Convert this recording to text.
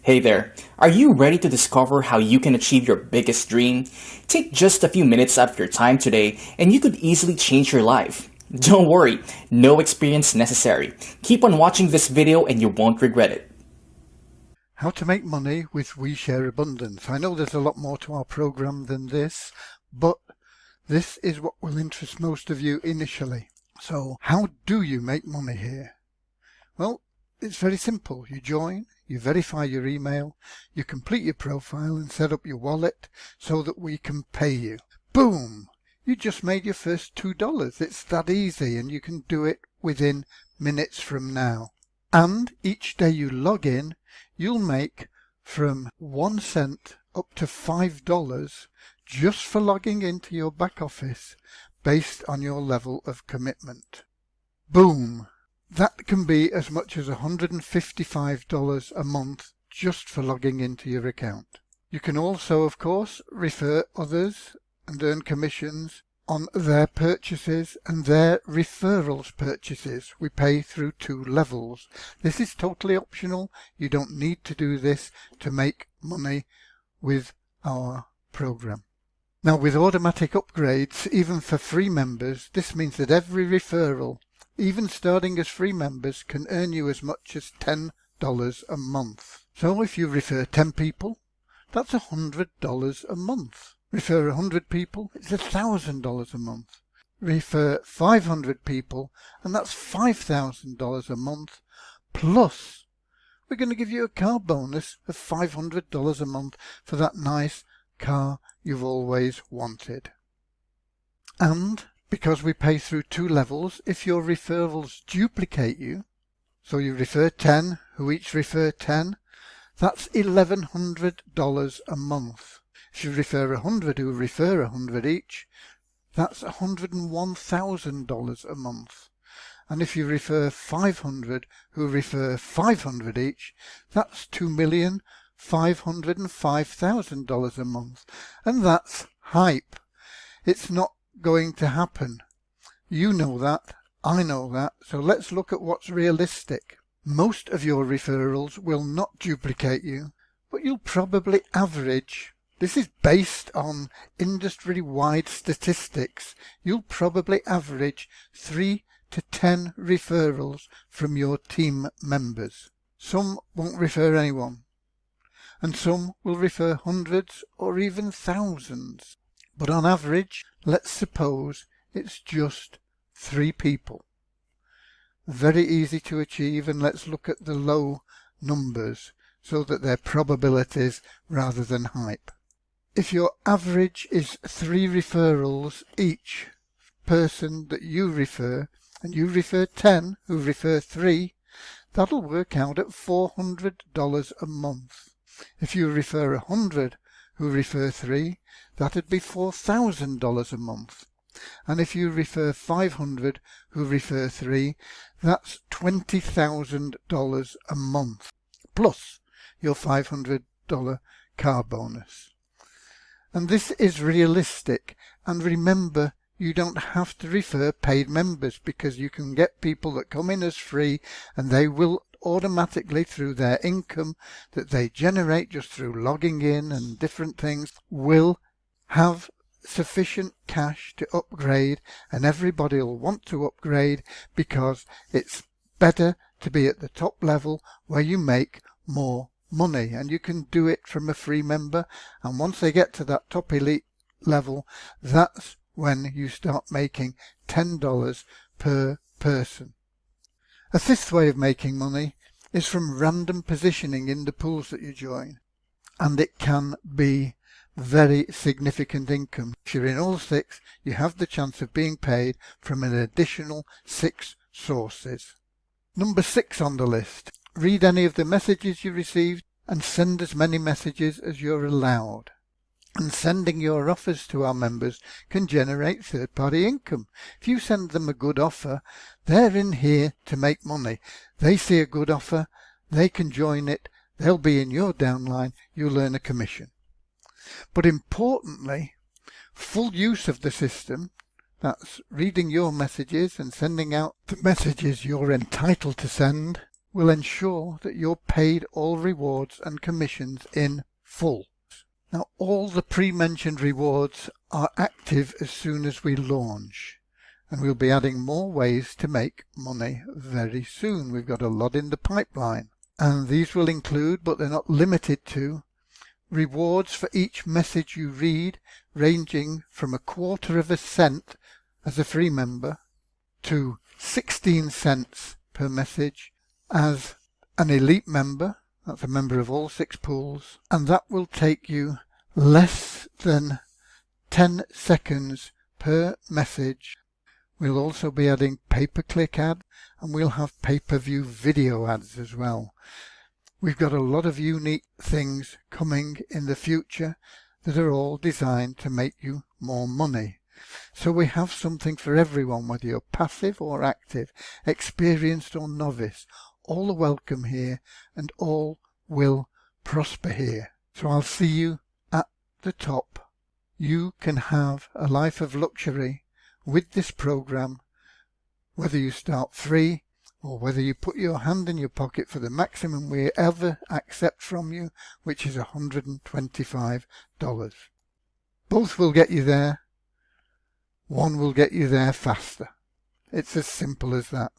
Hey there, are you ready to discover how you can achieve your biggest dream? Take just a few minutes out of your time today and you could easily change your life. Don't worry, no experience necessary. Keep on watching this video and you won't regret it. How to make money with Weshareabundance. I know there's a lot more to our program than this, but this is what will interest most of you initially. So how do you make money here? Well, it's very simple. You join, you verify your email, you complete your profile and set up your wallet so that we can pay you. Boom! You just made your first $2. It's that easy, and you can do it within minutes from now. And each day you log in, you'll make from 1 cent up to $5 just for logging into your back office based on your level of commitment. Boom! That can be as much as $155 a month just for logging into your account. You can also, of course, refer others and earn commissions on their purchases and their referrals purchases. We pay through 2 levels. This is totally optional. You don't need to do this to make money with our program. Now, with automatic upgrades, even for free members, this means that every referral, even starting as free members, can earn you as much as $10 a month. So if you refer 10 people, that's $100 a month. Refer 100 people, it's $1,000 a month. Refer 500 people, and that's $5,000 a month. Plus, we're going to give you a car bonus of $500 a month for that nice car you've always wanted. And because we pay through 2 levels, if your referrals duplicate you, so you refer 10 who each refer 10, that's $1,100 a month. If you refer 100 who refer 100 each, that's $101,000 a month. And if you refer 500 who refer 500 each, that's $2,505,000 a month. And that's hype. It's not going to happen. You know that, I know that, so let's look at what's realistic. Most of your referrals will not duplicate you, but you'll probably average, this is based on industry-wide statistics, you'll probably average 3 to 10 referrals from your team members. Some won't refer anyone, and some will refer hundreds or even thousands. But on average, let's suppose it's just 3 people. Very easy to achieve, and let's look at the low numbers so that they're probabilities rather than hype. If your average is 3 referrals each person that you refer, and you refer 10 who refer 3, that'll work out at $400 a month. If you refer 100 who refer 3, that'd be $4,000 a month. And if you refer 500 who refer 3, that's $20,000 a month, plus your $500 car bonus. And this is realistic. And remember, you don't have to refer paid members, because you can get people that come in as free and they will automatically, through their income that they generate just through logging in and different things, will have sufficient cash to upgrade, and everybody will want to upgrade because it's better to be at the top level where you make more money. And you can do it from a free member, and once they get to that top elite level, that's when you start making $10 per person. A fifth way of making money is from random positioning in the pools that you join, and it can be very significant income. If you're in all 6, you have the chance of being paid from an additional 6 sources. Number 6 on the list, read any of the messages you received and send as many messages as you're allowed. And sending your offers to our members can generate third-party income. If you send them a good offer, they're in here to make money. They see a good offer, they can join it, they'll be in your downline, you'll earn a commission. But importantly, full use of the system, that's reading your messages and sending out the messages you're entitled to send, will ensure that you're paid all rewards and commissions in full. Now, all the pre-mentioned rewards are active as soon as we launch, and we'll be adding more ways to make money very soon. We've got a lot in the pipeline, and these will include, but they're not limited to, rewards for each message you read, ranging from 1/4 cent as a free member to 16 cents per message as an elite member. That's a member of all 6 pools, and that will take you less than 10 seconds per message. We'll also be adding pay-per-click ads, and we'll have pay-per-view video ads as well. We've got a lot of unique things coming in the future that are all designed to make you more money. So we have something for everyone, whether you're passive or active, experienced or novice. All are welcome here, and all will prosper here. So I'll see you at the top. You can have a life of luxury with this program, whether you start free or whether you put your hand in your pocket for the maximum we ever accept from you, which is $125. Both will get you there. One will get you there faster. It's as simple as that.